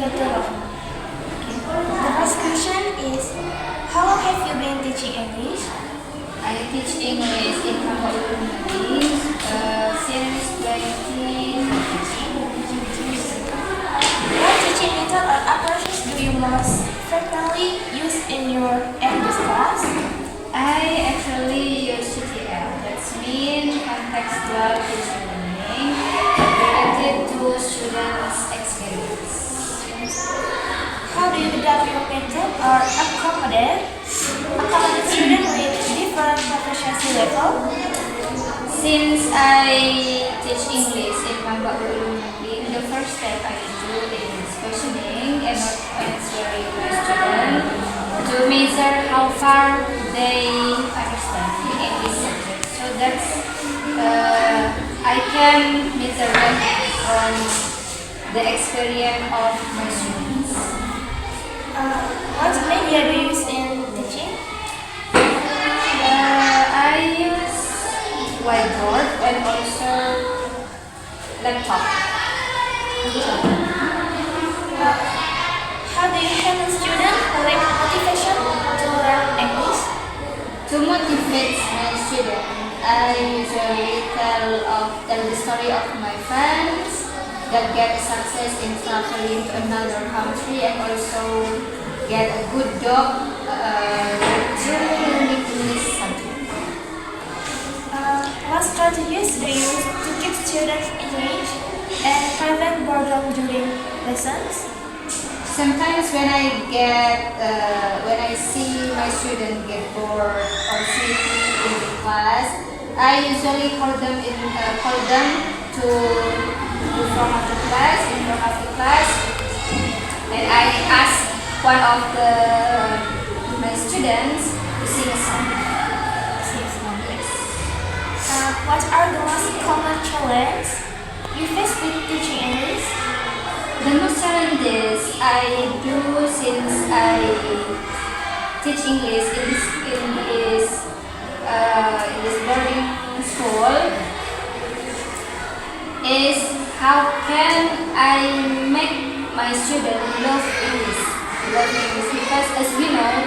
Betul. The first question is, how long have you been teaching English? I teach English in Nafilatul Azizah since 20. What teaching method or approaches do you most frequently use in your English class? I actually use CTL, that's mean contextual teaching learning related to students' experience. How do you adapt your method or accommodate students with different proficiency level? Since I teach English in Nafilatul Azizah, the first step I do is questioning and not answering my student to measure how far they understand the English subject. So that's I can measure them from the experience of my students. What media do you use in teaching? I use whiteboard and also laptop. How do you handle students who lack motivation to learn English? To motivate my student, I usually tell the story of my friends that get success in traveling to another country and also get a good job during learning English subject. What strategies do you use to keep students engaged and prevent boredom during lessons? Sometimes when I see my student get bored or sleepy in the class, I usually call them to in front of the class, and I ask one of my students to sing a song. What are the most common challenges you face with teaching English? The most challenges I do since I teach English in this boarding school is how can I make my student love English because as we know,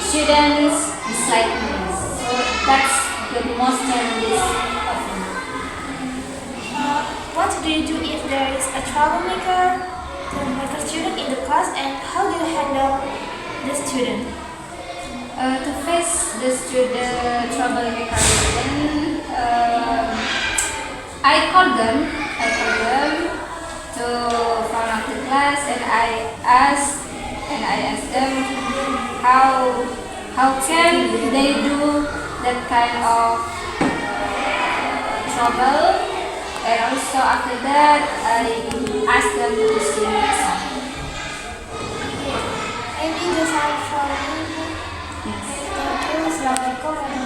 students dislike English. So that's the most challenges of me. What do you do if there is a troublemaker student in the class, and how do you handle the student? To face the troublemaker student, I call them to front of the class, and I ask them how can they do that kind of trouble, and also after that I ask them to sing a song. Maybe the sound from Yes. Assalamualaikum warahmatullahi wabarakatuh.